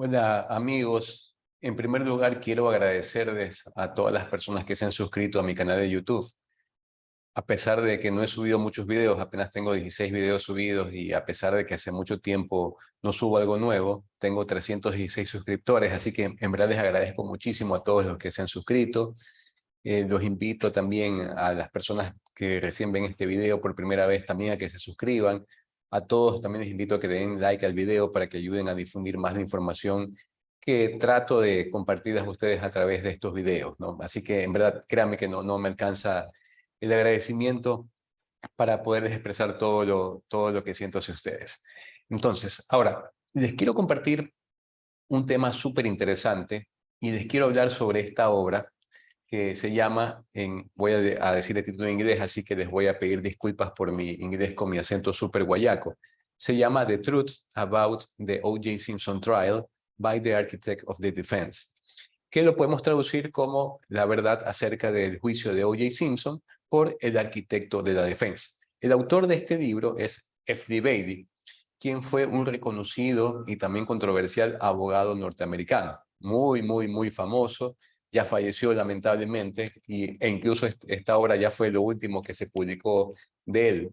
Hola amigos, en primer lugar quiero agradecerles a todas las personas que se han suscrito a mi canal de YouTube. A pesar de que no he subido muchos videos, apenas tengo 16 videos subidos y a pesar de que hace mucho tiempo no subo algo nuevo, tengo 316 suscriptores, así que en verdad les agradezco muchísimo a todos los que se han suscrito. Los invito también a las personas que recién ven este video por primera vez también a que se suscriban. A todos también les invito a que den like al video para que ayuden a difundir más la información que trato de compartirles a ustedes a través de estos videos, ¿no? Así que en verdad créanme que no me alcanza el agradecimiento para poderles expresar todo lo que siento hacia ustedes. Entonces, ahora, les quiero compartir un tema súper interesante y les quiero hablar sobre esta obra que se llama, voy a decir el título en inglés, así que les voy a pedir disculpas por mi inglés con mi acento súper guayaco. Se llama The Truth About the O.J. Simpson Trial by the Architect of the Defense, que lo podemos traducir como la verdad acerca del juicio de O.J. Simpson por el arquitecto de la defensa. El autor de este libro es F.D. Beatty, quien fue un reconocido y también controversial abogado norteamericano, muy famoso. Ya falleció lamentablemente e incluso esta obra ya fue lo último que se publicó de él.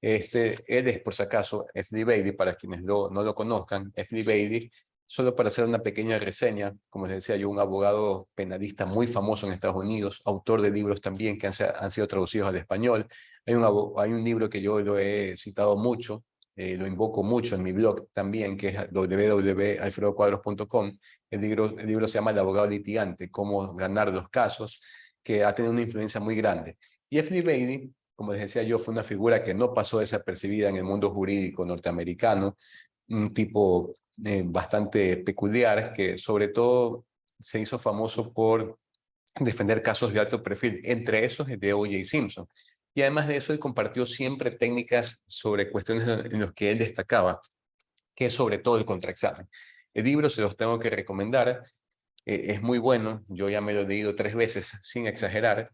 Él es, por si acaso, F.D. Beatty, para quienes no lo conozcan. F.D. Beatty, solo para hacer una pequeña reseña, como les decía yo, un abogado penalista muy famoso en Estados Unidos, autor de libros también que han sido traducidos al español. Hay un libro que yo lo he citado mucho, lo invoco mucho en mi blog también, que es www.alfredocuadros.com. El libro se llama El abogado litigante, cómo ganar los casos, que ha tenido una influencia muy grande. Y F.D. Beatty, como les decía yo, fue una figura que no pasó desapercibida en el mundo jurídico norteamericano, un tipo bastante peculiar que sobre todo se hizo famoso por defender casos de alto perfil, entre esos el de O.J. Simpson. Y además de eso, él compartió siempre técnicas sobre cuestiones en las que él destacaba, que es sobre todo el contraexamen. El libro se los tengo que recomendar, es muy bueno, yo ya me lo he leído 3 veces sin exagerar,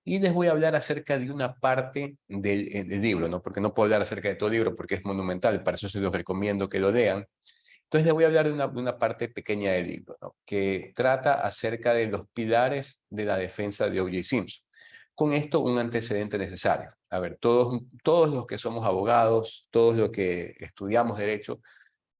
y les voy a hablar acerca de una parte del libro, ¿no? Porque no puedo hablar acerca de todo el libro porque es monumental, para eso se los recomiendo que lo lean. Entonces les voy a hablar de una parte pequeña del libro, ¿no? Que trata acerca de los pilares de la defensa de O.J. Simpson. Con esto, un antecedente necesario. A ver, todos los que somos abogados, todos los que estudiamos derecho,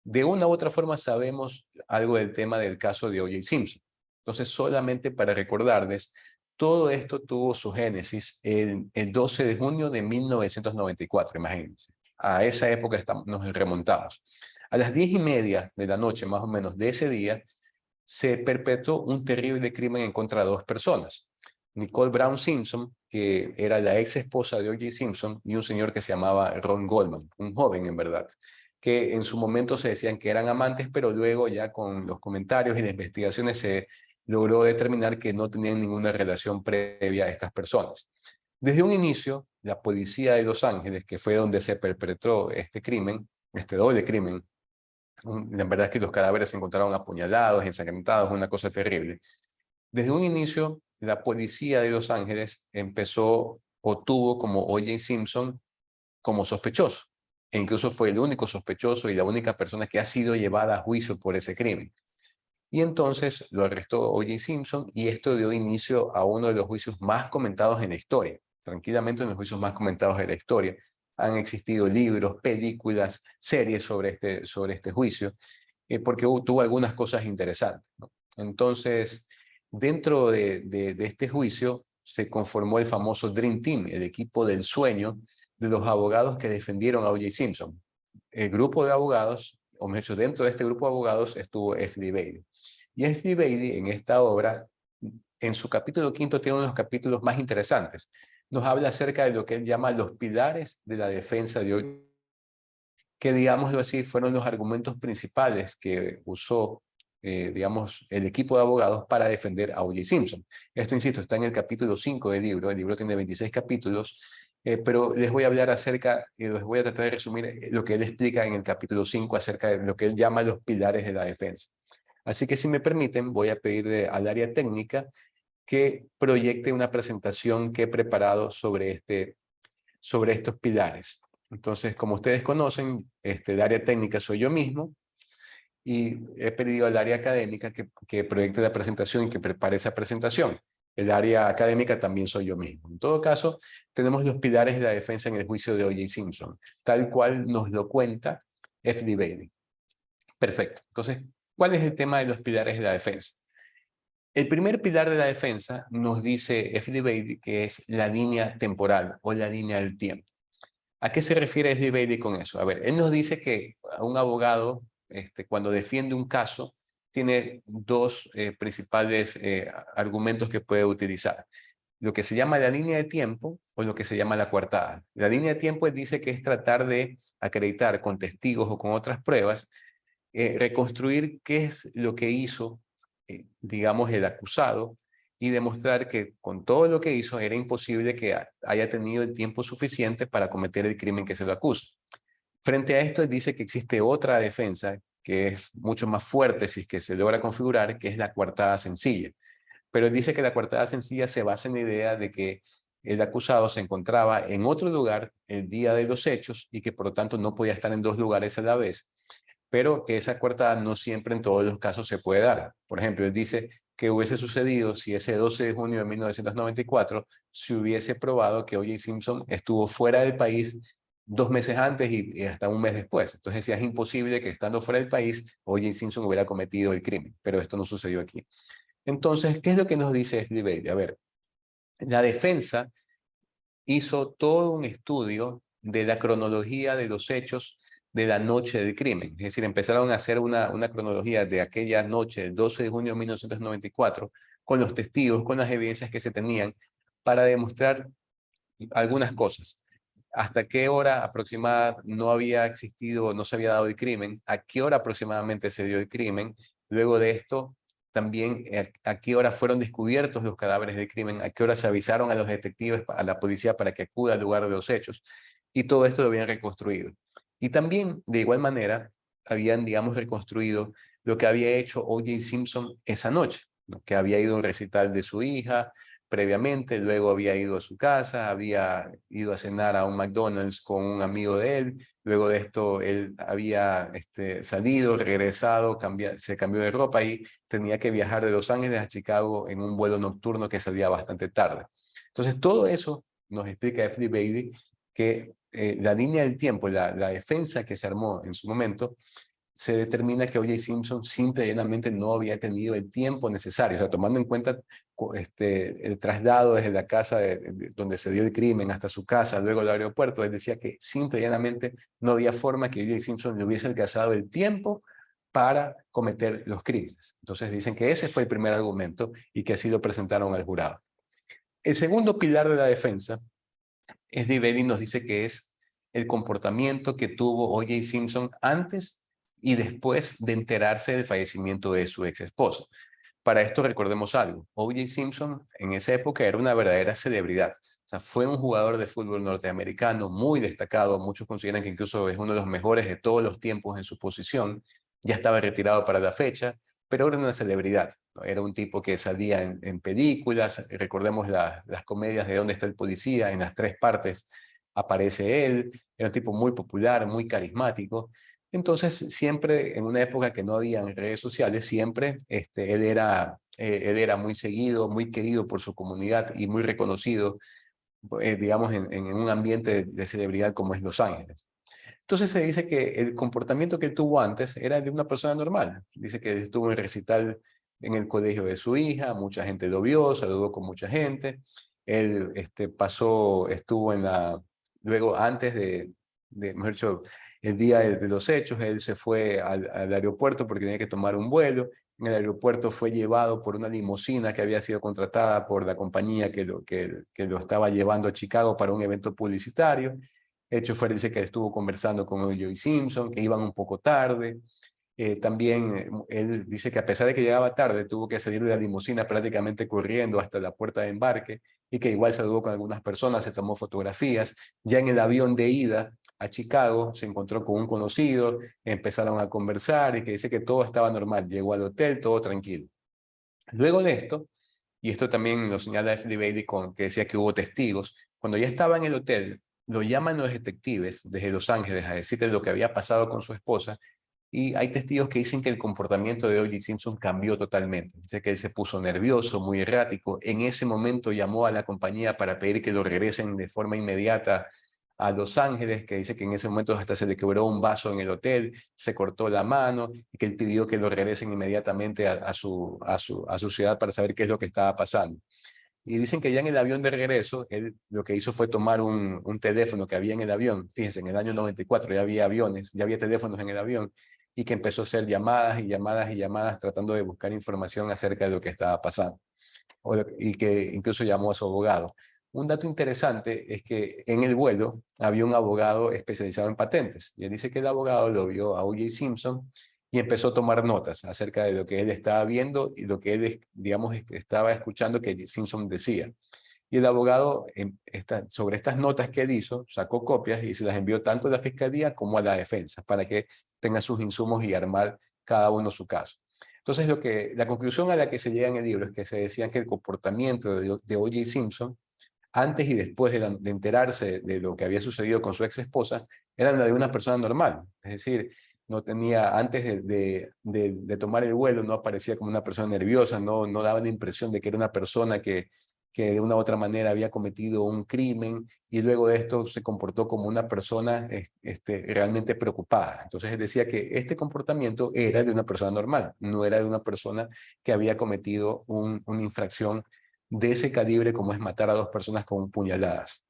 de una u otra forma sabemos algo del tema del caso de O.J. Simpson. Entonces, solamente para recordarles, todo esto tuvo su génesis el 12 de junio de 1994, imagínense. A esa época nos remontamos. A las 10:30 de la noche, más o menos, de ese día, se perpetró un terrible crimen en contra de dos personas. Nicole Brown Simpson, que era la ex esposa de O.J. Simpson, y un señor que se llamaba Ron Goldman, un joven en verdad, que en su momento se decían que eran amantes, pero luego ya con los comentarios y las investigaciones se logró determinar que no tenían ninguna relación previa a estas personas. Desde un inicio, la policía de Los Ángeles, que fue donde se perpetró este crimen, este doble crimen, la verdad es que los cadáveres se encontraron apuñalados, ensangrentados, una cosa terrible. Desde un inicio, la policía de Los Ángeles empezó o tuvo como O.J. Simpson como sospechoso. E incluso fue el único sospechoso y la única persona que ha sido llevada a juicio por ese crimen. Y entonces lo arrestó O.J. Simpson y esto dio inicio a uno de los juicios más comentados en la historia. Tranquilamente en los juicios más comentados de la historia. Han existido libros, películas, series sobre este juicio, porque tuvo algunas cosas interesantes, ¿no? Entonces, dentro de este juicio se conformó el famoso Dream Team, el equipo del sueño de los abogados que defendieron a O.J. Simpson. El grupo de abogados, o mejor dicho, dentro de este grupo de abogados estuvo F.D. Beatty. Y F.D. Beatty en esta obra, en su capítulo quinto, tiene uno de los capítulos más interesantes. Nos habla acerca de lo que él llama los pilares de la defensa de O.J. que, digámoslo así, fueron los argumentos principales que usó, digamos, el equipo de abogados para defender a O.J. Simpson. Esto, insisto, está en el capítulo 5 del libro. El libro tiene 26 capítulos, pero les voy a hablar acerca, les voy a tratar de resumir lo que él explica en el capítulo 5 acerca de lo que él llama los pilares de la defensa. Así que si me permiten, voy a pedir al área técnica que proyecte una presentación que he preparado sobre estos pilares. Entonces, como ustedes conocen, el área técnica soy yo mismo y he pedido al área académica que proyecte la presentación y que prepare esa presentación. El área académica también soy yo mismo. En todo caso, tenemos los pilares de la defensa en el juicio de O.J. Simpson, tal cual nos lo cuenta F.D. Bailey. Perfecto. Entonces, ¿cuál es el tema de los pilares de la defensa? El primer pilar de la defensa nos dice F.D. Bailey que es la línea temporal o la línea del tiempo. ¿A qué se refiere F.D. Bailey con eso? A ver, él nos dice que un abogado, cuando defiende un caso, tiene dos principales argumentos que puede utilizar. Lo que se llama la línea de tiempo o lo que se llama la coartada. La línea de tiempo él dice que es tratar de acreditar con testigos o con otras pruebas, reconstruir qué es lo que hizo, digamos, el acusado y demostrar que con todo lo que hizo era imposible que haya tenido el tiempo suficiente para cometer el crimen que se lo acusa. Frente a esto, él dice que existe otra defensa que es mucho más fuerte si es que se logra configurar, que es la coartada sencilla. Pero él dice que la coartada sencilla se basa en la idea de que el acusado se encontraba en otro lugar el día de los hechos y que por lo tanto no podía estar en dos lugares a la vez, pero que esa coartada no siempre en todos los casos se puede dar. Por ejemplo, él dice que hubiese sucedido si ese 12 de junio de 1994 se hubiese probado que O.J. Simpson estuvo fuera del país 2 meses antes y hasta un mes después. Entonces decía, es imposible que estando fuera del país O.J. Simpson hubiera cometido el crimen, pero esto no sucedió aquí. Entonces, ¿qué es lo que nos dice F.D. Bailey? A ver, la defensa hizo todo un estudio de la cronología de los hechos de la noche del crimen. Es decir, empezaron a hacer una cronología de aquella noche, el 12 de junio de 1994, con los testigos, con las evidencias que se tenían, para demostrar algunas cosas. ¿Hasta qué hora aproximada no había existido, no se había dado el crimen? ¿A qué hora aproximadamente se dio el crimen? Luego de esto, también a qué hora fueron descubiertos los cadáveres del crimen, a qué hora se avisaron a los detectives, a la policía para que acuda al lugar de los hechos. Y todo esto lo habían reconstruido. Y también, de igual manera, habían, digamos, reconstruido lo que había hecho O.J. Simpson esa noche, ¿no? Que había ido a un recital de su hija previamente, luego había ido a su casa, había ido a cenar a un McDonald's con un amigo de él, luego de esto él había salido, regresado, se cambió de ropa y tenía que viajar de Los Ángeles a Chicago en un vuelo nocturno que salía bastante tarde. Entonces todo eso nos explica F.D. Bailey que la línea del tiempo, la defensa que se armó en su momento, se determina que O.J. Simpson simple y llanamente no había tenido el tiempo necesario, o sea, tomando en cuenta el traslado desde la casa donde se dio el crimen hasta su casa, luego el aeropuerto. Él decía que simple y llanamente no había forma que O.J. Simpson le hubiese alcanzado el tiempo para cometer los crímenes. Entonces dicen que ese fue el primer argumento y que así lo presentaron al jurado. El segundo pilar de la defensa es de Bailey, nos dice que es el comportamiento que tuvo O.J. Simpson antes y después de enterarse del fallecimiento de su ex esposa. Para esto recordemos algo, O.J. Simpson en esa época era una verdadera celebridad. O sea, fue un jugador de fútbol norteamericano muy destacado, muchos consideran que incluso es uno de los mejores de todos los tiempos en su posición, ya estaba retirado para la fecha, pero era una celebridad, ¿no? Era un tipo que salía en películas, recordemos las comedias de ¿Dónde está el policía? En las 3 partes aparece él, era un tipo muy popular, muy carismático. Entonces, siempre en una época que no había redes sociales, siempre él era muy seguido, muy querido por su comunidad y muy reconocido, digamos, en un ambiente de celebridad como es Los Ángeles. Entonces se dice que el comportamiento que él tuvo antes era de una persona normal. Dice que estuvo en recital en el colegio de su hija, mucha gente lo vio, saludó con mucha gente. Él estuvo luego antes mejor dicho, el día de los hechos, él se fue al aeropuerto porque tenía que tomar un vuelo. En el aeropuerto fue llevado por una limusina que había sido contratada por la compañía que lo estaba llevando a Chicago para un evento publicitario. El chofer dice que estuvo conversando con O.J. Simpson, que iban un poco tarde. También él dice que a pesar de que llegaba tarde, tuvo que salir de la limusina prácticamente corriendo hasta la puerta de embarque y que igual saludó con algunas personas, se tomó fotografías. Ya en el avión de ida a Chicago se encontró con un conocido, empezaron a conversar y que dice que todo estaba normal. Llegó al hotel, todo tranquilo. Luego de esto, y esto también lo señala F.D. Bailey que decía que hubo testigos, cuando ya estaba en el hotel, lo llaman los detectives desde Los Ángeles a decirle lo que había pasado con su esposa Y hay testigos que dicen que el comportamiento de O.J. Simpson cambió totalmente. Dice que él se puso nervioso, muy errático. En ese momento llamó a la compañía para pedir que lo regresen de forma inmediata a Los Ángeles, que dice que en ese momento hasta se le quebró un vaso en el hotel, se cortó la mano y que él pidió que lo regresen inmediatamente a su ciudad para saber qué es lo que estaba pasando. Y dicen que ya en el avión de regreso, él lo que hizo fue tomar un teléfono que había en el avión. Fíjense, en el año 94 ya había aviones, ya había teléfonos en el avión, y que empezó a hacer llamadas y llamadas y llamadas tratando de buscar información acerca de lo que estaba pasando. Y que incluso llamó a su abogado. Un dato interesante es que en el vuelo había un abogado especializado en patentes. Y él dice que el abogado lo vio a O.J. Simpson y empezó a tomar notas acerca de lo que él estaba viendo y lo que él, digamos, estaba escuchando que Simpson decía. Y el abogado, sobre estas notas que él hizo, sacó copias y se las envió tanto a la fiscalía como a la defensa para que tengan sus insumos y armar cada uno su caso. Entonces, la conclusión a la que se llega en el libro es que se decía que el comportamiento de O.J. Simpson, antes y después de enterarse de lo que había sucedido con su ex esposa, era la de una persona normal. Es decir, no tenía, antes de tomar el vuelo, no aparecía como una persona nerviosa, no daba la impresión de que era una persona que de una u otra manera había cometido un crimen y luego de esto se comportó como una persona realmente preocupada. Entonces él decía que este comportamiento era de una persona normal, no era de una persona que había cometido una infracción de ese calibre como es matar a dos personas con puñaladas.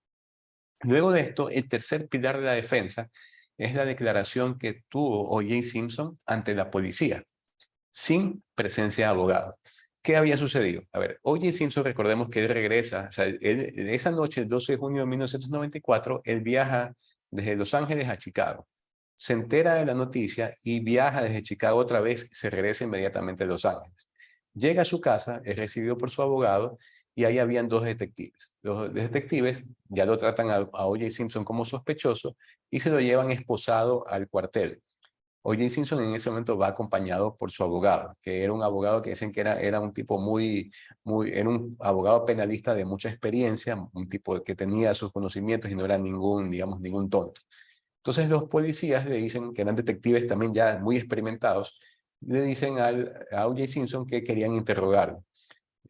Luego de esto, el tercer pilar de la defensa es la declaración que tuvo O.J. Simpson ante la policía, sin presencia de abogado. ¿Qué había sucedido? A ver, O.J. Simpson, recordemos que él regresa, o sea, esa noche, el 12 de junio de 1994, él viaja desde Los Ángeles a Chicago. Se entera de la noticia y viaja desde Chicago otra vez, se regresa inmediatamente a Los Ángeles. Llega a su casa, es recibido por su abogado y ahí habían dos detectives. Los detectives ya lo tratan a O.J. Simpson como sospechoso y se lo llevan esposado al cuartel. O.J. Simpson en ese momento va acompañado por su abogado, que era un abogado que dicen que era un tipo era un abogado penalista de mucha experiencia, un tipo que tenía sus conocimientos y no era digamos, ningún tonto. Entonces los policías le dicen, que eran detectives también ya muy experimentados, le dicen a O.J. Simpson que querían interrogarlo.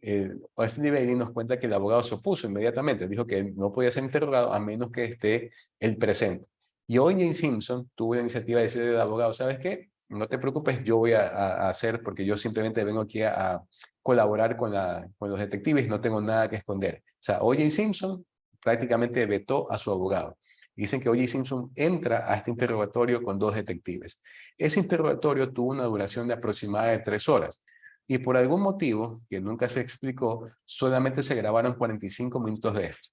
F.D. Bailey nos cuenta que el abogado se opuso inmediatamente, dijo que no podía ser interrogado a menos que esté el presente. Y O.J. Simpson tuvo la iniciativa de decirle al abogado, ¿sabes qué? No te preocupes, yo voy a hacer, porque yo simplemente vengo aquí a colaborar con los detectives, no tengo nada que esconder. O sea, O.J. Simpson prácticamente vetó a su abogado. Dicen que O.J. Simpson entra a este interrogatorio con dos detectives. Ese interrogatorio tuvo una duración de aproximadamente 3 horas. Y por algún motivo, que nunca se explicó, solamente se grabaron 45 minutos de esto.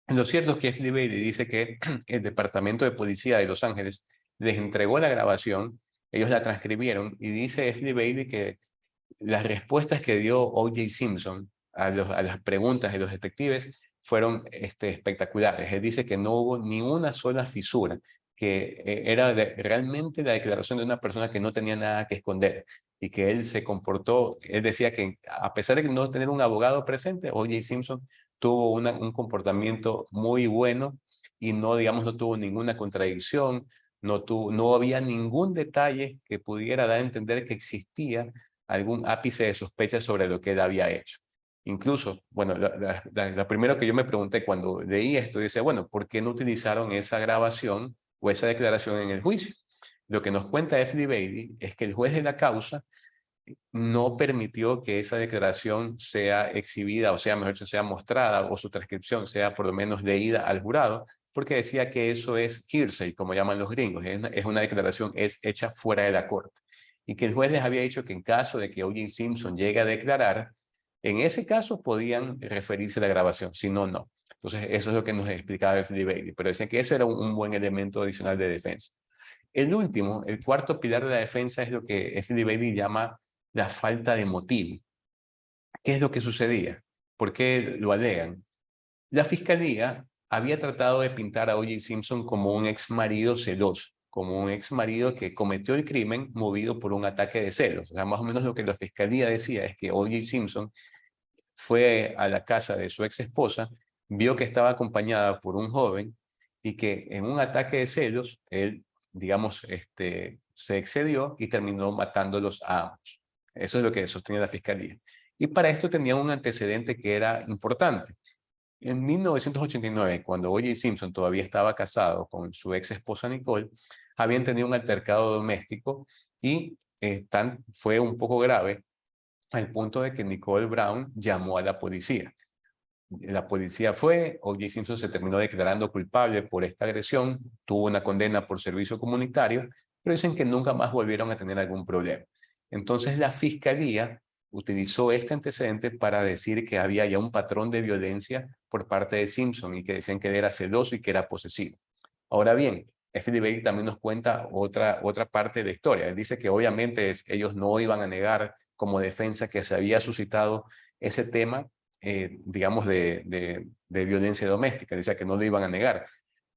Lo cierto es que F.D. Bailey dice que el Departamento de Policía de Los Ángeles les entregó la grabación, ellos la transcribieron, y dice F.D. Bailey que las respuestas que dio O.J. Simpson a las preguntas de los detectives fueron espectaculares. Él dice que no hubo ni una sola fisura, que era realmente la declaración de una persona que no tenía nada que esconder y que él se comportó, él decía que a pesar de no tener un abogado presente, O.J. Simpson tuvo un comportamiento muy bueno y no, digamos, no tuvo ninguna contradicción, no había ningún detalle que pudiera dar a entender que existía algún ápice de sospecha sobre lo que él había hecho. Incluso, bueno, lo primero que yo me pregunté cuando leí esto, dice, bueno, ¿por qué no utilizaron esa grabación o esa declaración en el juicio? Lo que nos cuenta F.D. Bailey es que el juez de la causa no permitió que esa declaración sea exhibida, o sea, mejor dicho, sea mostrada, o su transcripción sea por lo menos leída al jurado, porque decía que eso es hearsay, como llaman los gringos, es una declaración es hecha fuera de la corte. Y que el juez les había dicho que en caso de que O.J. Simpson llegue a declarar, en ese caso podían referirse a la grabación, si no, no. Entonces, eso es lo que nos explicaba F.D. Bailey, pero decían que eso era un buen elemento adicional de defensa. El último, el cuarto pilar de la defensa es lo que F.D. Bailey llama la falta de motivo. ¿Qué es lo que sucedía? ¿Por qué lo alegan? La fiscalía había tratado de pintar a O.J. Simpson como un ex marido celoso, como un ex marido que cometió el crimen movido por un ataque de celos. O sea, más o menos lo que la fiscalía decía es que O.J. Simpson fue a la casa de su ex esposa, vio que estaba acompañada por un joven y que en un ataque de celos, él, digamos, se excedió y terminó matándolos a ambos. Eso es lo que sostiene la fiscalía. Y para esto tenía un antecedente que era importante. En 1989, cuando O.J. Simpson todavía estaba casado con su ex esposa Nicole, habían tenido un altercado doméstico y fue un poco grave al punto de que Nicole Brown llamó a la policía. La policía fue, O.J. Simpson se terminó declarando culpable por esta agresión, tuvo una condena por servicio comunitario, pero dicen que nunca más volvieron a tener algún problema. Entonces la fiscalía utilizó este antecedente para decir que había ya un patrón de violencia por parte de Simpson y que decían que él era celoso y que era posesivo. Ahora bien, FBI también nos cuenta otra parte de la historia. Él dice que obviamente ellos no iban a negar como defensa que se había suscitado ese tema, digamos, de violencia doméstica. Decía que no lo iban a negar.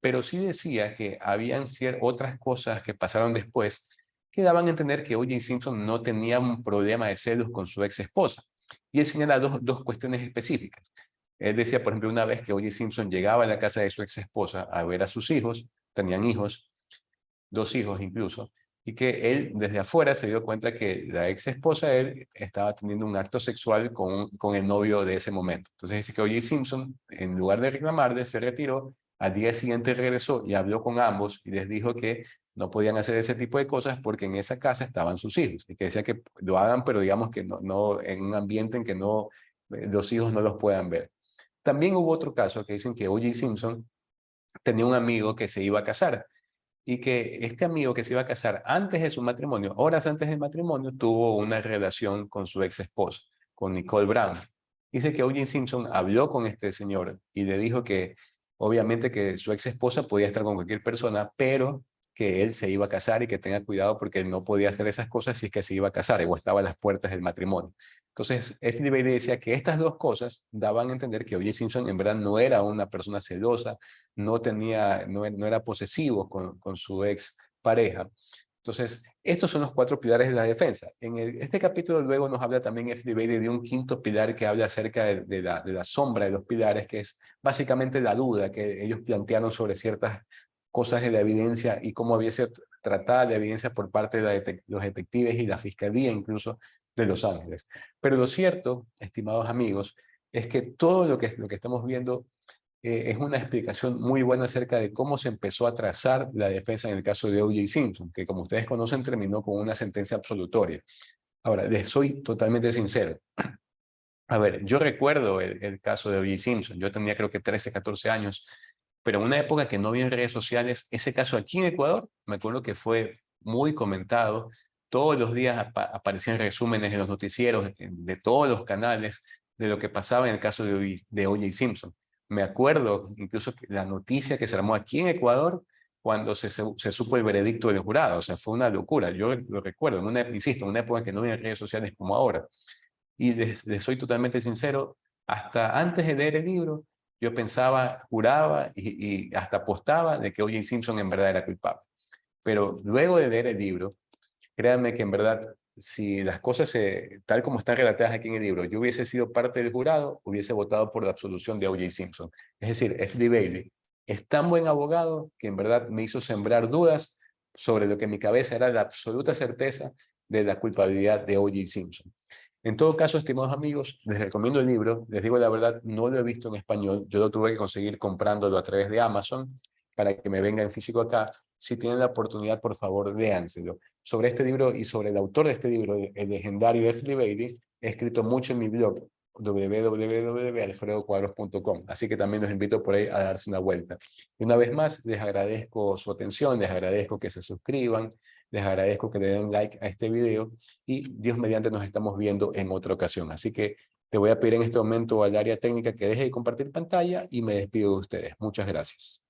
Pero sí decía que habían otras cosas que pasaron después que daban a entender que O.J. Simpson no tenía un problema de celos con su ex esposa. Y él señala dos cuestiones específicas. Él decía, por ejemplo, una vez que O.J. Simpson llegaba a la casa de su ex esposa a ver a sus hijos, tenían hijos, 2 hijos incluso, y que él desde afuera se dio cuenta que la ex esposa de él estaba teniendo un acto sexual con el novio de ese momento. Entonces dice que O.J. Simpson, en lugar de reclamarle, se retiró, al día siguiente regresó y habló con ambos y les dijo que no podían hacer ese tipo de cosas porque en esa casa estaban sus hijos, y que decía que lo hagan, pero digamos que no en un ambiente en que los hijos no los puedan ver. También hubo otro caso que dicen que O.J. Simpson tenía un amigo que se iba a casar y que este amigo que se iba a casar antes de su matrimonio, horas antes del matrimonio, tuvo una relación con su ex esposa, con Nicole Brown. Dice que O.J. Simpson habló con este señor y le dijo que obviamente que su ex esposa podía estar con cualquier persona, pero que él se iba a casar y que tenga cuidado porque él no podía hacer esas cosas si es que se iba a casar o estaba a las puertas del matrimonio. Entonces, FBI decía que estas dos cosas daban a entender que O.J. Simpson en verdad no era una persona celosa, no era posesivo con su ex pareja. Entonces, estos son los 4 pilares de la defensa. Este capítulo luego nos habla también FBI de un quinto pilar que habla acerca de la sombra de los pilares, que es básicamente la duda que ellos plantearon sobre ciertas cosas de la evidencia y cómo había sido tratada la evidencia por parte de los detectives y la fiscalía incluso de Los Ángeles. Pero lo cierto, estimados amigos, es que todo lo que estamos viendo es una explicación muy buena acerca de cómo se empezó a trazar la defensa en el caso de O.J. Simpson, que como ustedes conocen terminó con una sentencia absolutoria. Ahora, les soy totalmente sincero. A ver, yo recuerdo el caso de O.J. Simpson. Yo tenía creo que 13, 14 años, pero en una época que no había en redes sociales, ese caso aquí en Ecuador, me acuerdo que fue muy comentado. Todos los días aparecían resúmenes en los noticieros de todos los canales de lo que pasaba en el caso de O.J. Simpson. Me acuerdo incluso la noticia que se armó aquí en Ecuador cuando se supo el veredicto del jurado. O sea, fue una locura. Yo lo recuerdo, insisto, en una época que no había redes sociales como ahora. Y les soy totalmente sincero, hasta antes de leer el libro, yo pensaba, juraba y hasta apostaba de que O.J. Simpson en verdad era culpable. Pero luego de leer el libro, créanme que en verdad, si las cosas tal como están relatadas aquí en el libro, yo hubiese sido parte del jurado, hubiese votado por la absolución de O.J. Simpson. Es decir, F.D. Bailey es tan buen abogado que en verdad me hizo sembrar dudas sobre lo que en mi cabeza era la absoluta certeza de la culpabilidad de O.J. Simpson. En todo caso, estimados amigos, les recomiendo el libro. Les digo la verdad, no lo he visto en español. Yo lo tuve que conseguir comprándolo a través de Amazon para que me venga en físico acá. Si tienen la oportunidad, por favor, léanselo. Sobre este libro y sobre el autor de este libro, el legendario F.D. Bailey, he escrito mucho en mi blog www.alfredocuadros.com. Así que también los invito por ahí a darse una vuelta. Y una vez más, les agradezco su atención, les agradezco que se suscriban, les agradezco que le den like a este video y Dios mediante nos estamos viendo en otra ocasión. Así que te voy a pedir en este momento al área técnica que deje de compartir pantalla y me despido de ustedes. Muchas gracias.